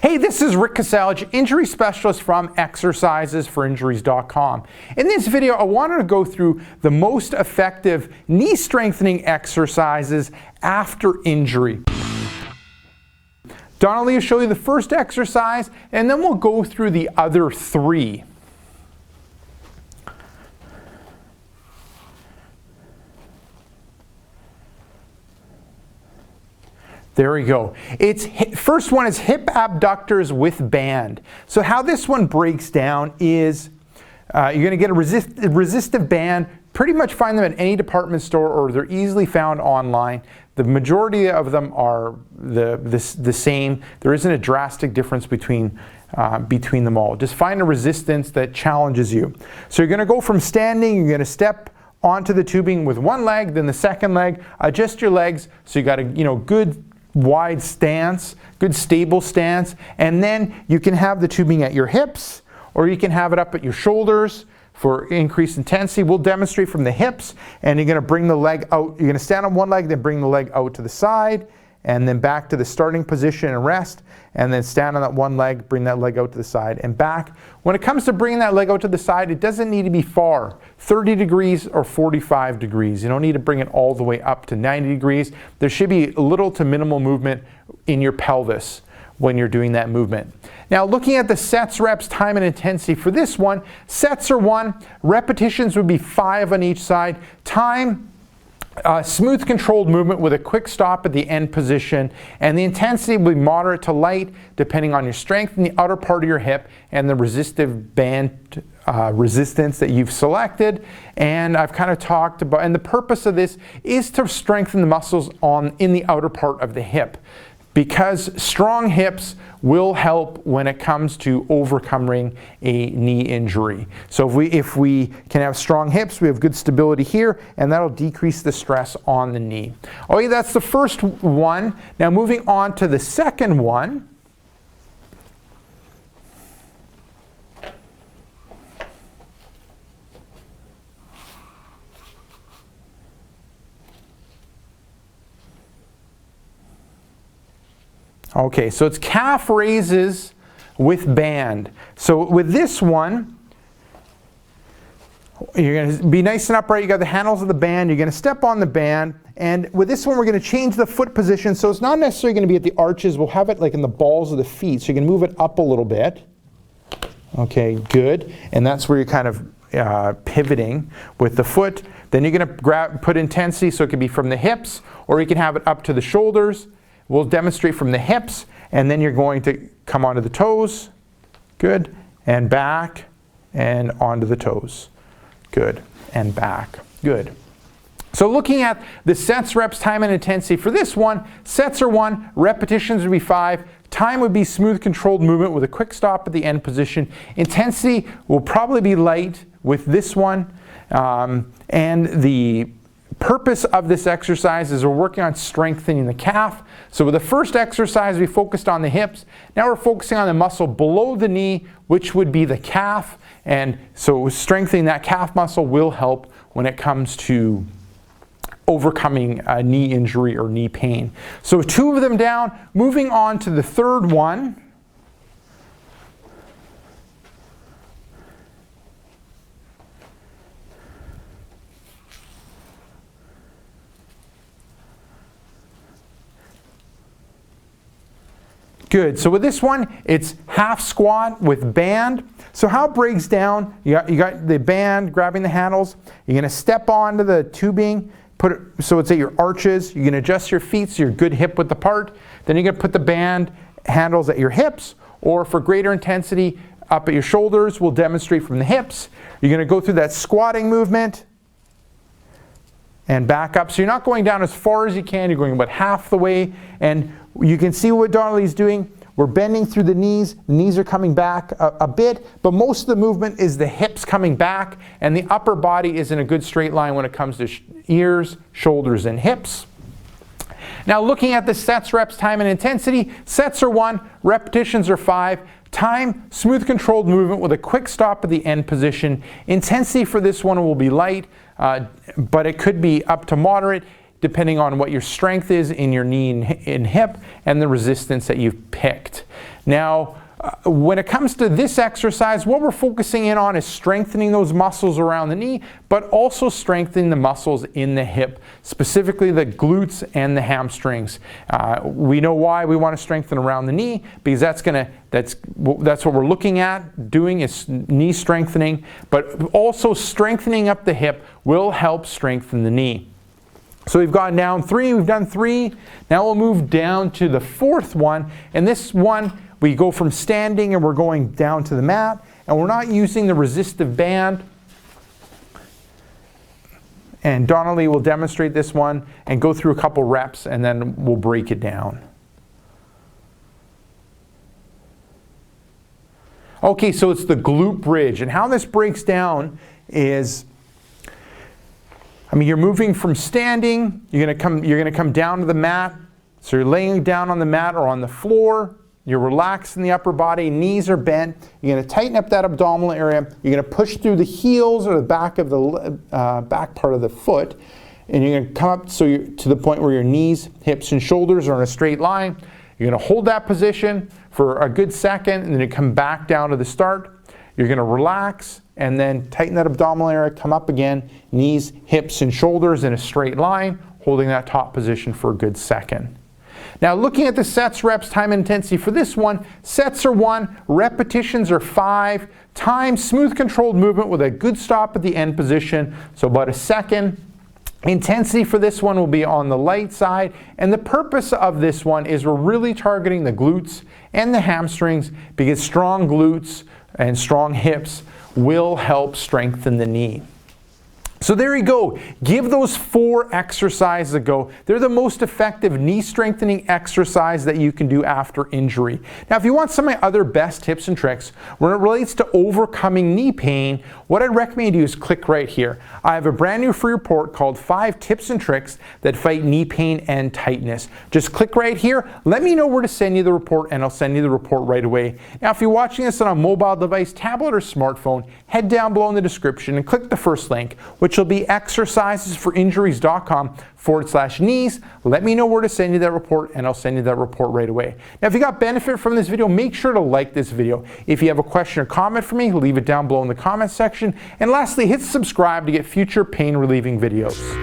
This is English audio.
Hey, this is Rick Kasalich, injury specialist from exercisesforinjuries.com. In this video, I wanted to go through the most effective knee strengthening exercises after injury. Donnelly will show you the first exercise, and then we'll go through the other three. There we go. First one is hip abductors with band. So how this one breaks down is you're going to get a resistive band. Pretty much find them at any department store, or they're easily found online. The majority of them are the same. There isn't a drastic difference between them all. Just find a resistance that challenges you. So you're going to go from standing, you're going to step onto the tubing with one leg, then the second leg. Adjust your legs so you got a good wide stance, good stable stance, and then you can have the tubing at your hips, or you can have it up at your shoulders for increased intensity. We'll demonstrate from the hips, and you're going to bring the leg out. You're going to stand on one leg, then bring the leg out to the side, and then back to the starting position and rest, and then stand on that one leg, bring that leg out to the side and back. When it comes to bringing that leg out to the side, it doesn't need to be far, 30 degrees or 45 degrees. You don't need to bring it all the way up to 90 degrees. There should be little to minimal movement in your pelvis when you're doing that movement. Now, looking at the sets, reps, time, and intensity for this one, sets are 1, repetitions would be 5 on each side, time, smooth controlled movement with a quick stop at the end position, and the intensity will be moderate to light depending on your strength in the outer part of your hip and the resistive band resistance that you've selected. And I've kind of talked about, and the purpose of this is to strengthen the muscles in the outer part of the hip, because strong hips will help when it comes to overcoming a knee injury. So if we can have strong hips, we have good stability here, and that'll decrease the stress on the knee. Okay, that's the first one. Now moving on to the second one. Okay, so it's calf raises with band. So with this one, you're going to be nice and upright. You got the handles of the band. You're going to step on the band. And with this one, we're going to change the foot position. So it's not necessarily going to be at the arches. We'll have it like in the balls of the feet. So you can move it up a little bit. Okay, good. And that's where you're kind of pivoting with the foot. Then you're going to put intensity. So it could be from the hips, or you can have it up to the shoulders. We'll demonstrate from the hips, and then you're going to come onto the toes, good, and back, and onto the toes, good, and back, good. So looking at the sets, reps, time, and intensity for this one, sets are 1, repetitions would be 5, time would be smooth controlled movement with a quick stop at the end position. Intensity will probably be light with this one, and the purpose of this exercise is we're working on strengthening the calf. So with the first exercise, we focused on the hips. Now we're focusing on the muscle below the knee, which would be the calf. And so strengthening that calf muscle will help when it comes to overcoming a knee injury or knee pain. So 2 of them down, moving on to the third one. Good. So with this one, it's half squat with band. So how it breaks down, you got the band grabbing the handles. You're going to step onto the tubing, put it so it's at your arches. You can adjust your feet so you're good hip width apart. Then you're going to put the band handles at your hips, or for greater intensity, up at your shoulders. We'll demonstrate from the hips. You're going to go through that squatting movement and back up. So you're not going down as far as you can. You're going about half the way, and you can see what Donnelly's doing. We're bending through the knees. The knees are coming back a bit, but most of the movement is the hips coming back, and the upper body is in a good straight line when it comes to ears, shoulders, and hips. Now looking at the sets, reps, time, and intensity, sets are 1, repetitions are 5, time, smooth controlled movement with a quick stop at the end position. Intensity for this one will be light, but it could be up to moderate. depending on what your strength is in your knee and hip and the resistance that you've picked. Now, when it comes to this exercise, what we're focusing in on is strengthening those muscles around the knee, but also strengthening the muscles in the hip, specifically the glutes and the hamstrings. We know why we want to strengthen around the knee, because that's what we're looking at doing, is knee strengthening, but also strengthening up the hip will help strengthen the knee. So we've gone down 3, we've done 3. Now we'll move down to the 4th one, and this one, we go from standing and we're going down to the mat, and we're not using the resistive band. And Donnelly will demonstrate this one and go through a couple reps, and then we'll break it down. Okay, so it's the glute bridge, and how this breaks down is, you're moving from standing, you're gonna come down to the mat. So you're laying down on the mat or on the floor. You're relaxed in the upper body, knees are bent. You're going to tighten up that abdominal area. You're going to push through the heels or the back of the back part of the foot, and you're going to come up to the point where your knees, hips, and shoulders are in a straight line. You're going to hold that position for a good second, and then you come back down to the start. You're going to relax and then tighten that abdominal area, come up again, knees, hips, and shoulders in a straight line, holding that top position for a good second. Now, looking at the sets, reps, time, and intensity for this one, sets are 1, repetitions are 5, time, smooth controlled movement with a good stop at the end position, so about a second. Intensity for this one will be on the light side, and the purpose of this one is we're really targeting the glutes and the hamstrings, because strong glutes and strong hips will help strengthen the knee. So there you go. Give those 4 exercises a go. They're the most effective knee strengthening exercise that you can do after injury. Now, if you want some of my other best tips and tricks when it relates to overcoming knee pain, what I'd recommend you do is click right here. I have a brand new free report called 5 Tips and Tricks That Fight Knee Pain and Tightness. Just click right here. Let me know where to send you the report, and I'll send you the report right away. Now, if you're watching this on a mobile device, tablet, or smartphone, head down below in the description and click the first link, which will be exercisesforinjuries.com/knees. Let me know where to send you that report, and I'll send you that report right away. Now, if you got benefit from this video, make sure to like this video. If you have a question or comment for me, leave it down below in the comment section. And lastly, hit subscribe to get future pain relieving videos.